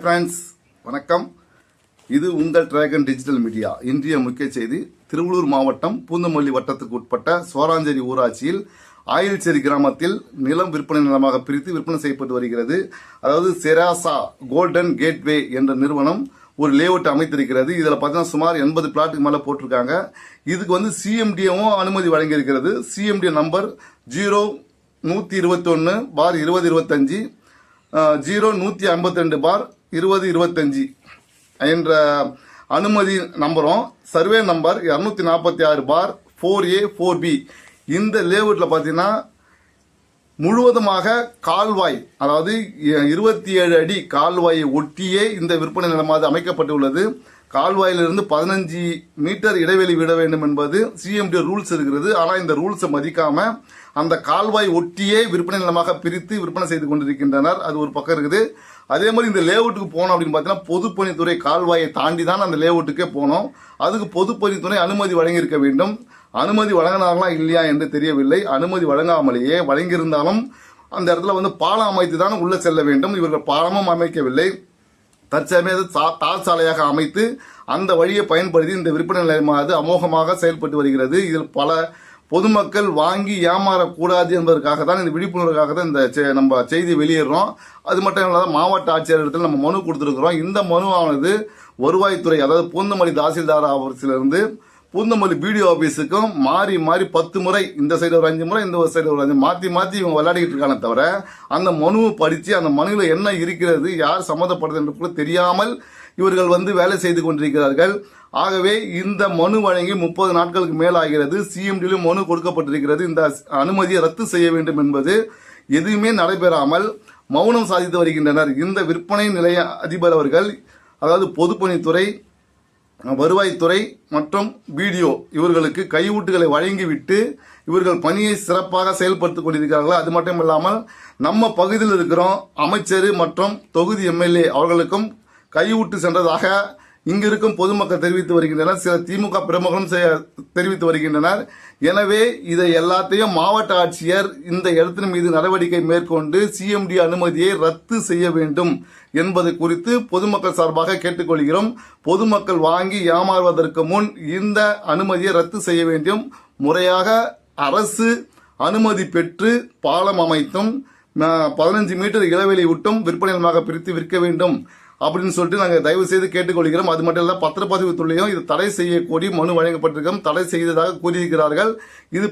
Friends, வணக்கம். இது உங்கள் டிராகன் டிஜிட்டல் மீடியா. இன்றைய முக்கிய செய்தி: திருவள்ளூர் மாவட்டம் பூந்தமல்லி வட்டத்திற்கு உட்பட்ட சோராஞ்சேரி ஊராட்சியில் ஆயில்சேரி கிராமத்தில் நிலம் விற்பனை நிலமாக பிரித்து விற்பனை செய்யப்பட்டு வருகிறது. அதாவது செராசா கோல்டன் கேட்வே என்ற நிறுவனம் ஒரு லேஅவுட் அமைத்திருக்கிறது. இதில் பார்த்தீங்கன்னா சுமார் 80 பிளாட்டுக்கு மேலே போட்டிருக்காங்க. இதுக்கு சிஎம்டியும் அனுமதி வழங்கியிருக்கிறது. சிஎம்டி நம்பர் 0121/2025 0152/2025 என்ற அனுமதி நம்பரும் சர்வே நம்பர் 246/4A4B. இந்த லேஅவுட்டில் பார்த்தீங்கன்னா முழுவதுமாக கால்வாய், அதாவது 27 அடி கால்வாயை ஒட்டியே இந்த விற்பனை நிலமாக அமைக்கப்பட்டுள்ளது. கால்வாயிலிருந்து 15 மீட்டர் இடைவெளி விட வேண்டும் என்பது சிஎம்டி ரூல்ஸ் இருக்கிறது. ஆனால் இந்த ரூல்ஸை மதிக்காம அந்த கால்வாய் ஒட்டியே விற்பனை நிலமாக பிரித்து விற்பனை செய்து கொண்டிருக்கின்றனர். அது ஒரு பக்கம் இருக்குது. அதே மாதிரி இந்த லேஅவுட்டுக்கு போனோம் அப்படின்னு பார்த்தீங்கன்னா பொதுப்பணித்துறை கால்வாயை தாண்டி தான் அந்த லேஅவுட்டுக்கே போனோம். அதுக்கு பொதுப்பணித்துறை அனுமதி வழங்கியிருக்க வேண்டும். அனுமதி வழங்கினார்களா இல்லையா என்று தெரியவில்லை. அனுமதி வழங்காமலேயே, வழங்கியிருந்தாலும் அந்த இடத்துல பாலம் அமைத்து தான் உள்ள செல்ல வேண்டும். இவர்கள் பாலமும் அமைக்கவில்லை. தற்சமயம் தார் சாலையாக அமைத்து அந்த வழியை பயன்படுத்தி இந்த விற்பனை நிலையமானது அமோகமாக செயல்பட்டு வருகிறது. இதில் பல பொதுமக்கள் வாங்கி ஏமாறக்கூடாது என்பதற்காக தான், இந்த விழிப்புணர்வுக்காக தான் இந்த நம்ம செய்தி வெளியிடுறோம். அது மட்டும் இல்லாத மாவட்ட ஆட்சியர் இடத்துல நம்ம மனு கொடுத்துருக்குறோம். இந்த மனுவானது வருவாய்த்துறை, அதாவது பூந்தமல்லி தாசில்தார் ஆஃபீஸிலிருந்து பூந்தமல்லி பிடிஓ ஆஃபீஸுக்கும் மாறி 10 முறை, இந்த சைடு ஒரு 5 முறை, இந்த ஒரு சைடு ஒரு 5 மாற்றி இவங்க விளையாடிக்கிட்டு இருக்கானே தவிர அந்த மனுவை படித்து அந்த மனுவில் என்ன இருக்கிறது, யார் சம்மந்தப்படுது என்று கூட தெரியாமல் இவர்கள் வேலை செய்து கொண்டிருக்கிறார்கள். ஆகவே இந்த மனு வழங்கி 30 நாட்களுக்கு மேல் ஆகிறது. சிஎம்டியிலும் மனு கொடுக்கப்பட்டிருக்கிறது. இந்த அனுமதியை ரத்து செய்ய வேண்டும் என்பது எதுவுமே நடைபெறாமல் மௌனம் சாதித்து வருகின்றனர். இந்த விற்பனை நிலைய அதிபர் அவர்கள், அதாவது பொதுப்பணித்துறை, வருவாய்த்துறை மற்றும் பிடிஓ இவர்களுக்கு கையூட்டுகளை வழங்கிவிட்டு இவர்கள் பணியை சிறப்பாக செயல்படுத்திக் கொண்டிருக்கிறார்கள். அது மட்டும் இல்லாமல் நம்ம பகுதியில் இருக்கிறோம் அமைச்சர் மற்றும் தொகுதி எம்எல்ஏ அவர்களுக்கும் கையூட்டு சென்றதாக இங்கு இருக்கும் பொதுமக்கள் தெரிவித்து வருகின்றனர். சில திமுக பிரமுகரும் தெரிவித்து வருகின்றனர். எனவே இதை எல்லாத்தையும் மாவட்ட ஆட்சியர் இந்த இடத்தின் மீது நடவடிக்கை மேற்கொண்டு சிஎம்டி அனுமதியை ரத்து செய்ய வேண்டும் என்பது குறித்து பொதுமக்கள் சார்பாக கேட்டுக்கொள்கிறோம். பொதுமக்கள் வாங்கி ஏமாறுவதற்கு முன் இந்த அனுமதியை ரத்து செய்ய வேண்டும். முறையாக அரசு அனுமதி பெற்று பாலம் அமைத்தும் 15 மீட்டர் இடைவெளி விட்டும் விற்பனை நிலமாக பிரித்து விற்க வேண்டும் அப்படின்னு சொல்லிட்டு நாங்கள் தயவு செய்து கேட்டுக்கொள்கிறோம். அது மட்டும் இல்லை, பத்திரப்பதிவு துறையும் இது தடை செய்யக்கூடிய மனு வழங்கப்பட்டிருக்கோம். தடை செய்ததாக கூறியிருக்கிறார்கள். இது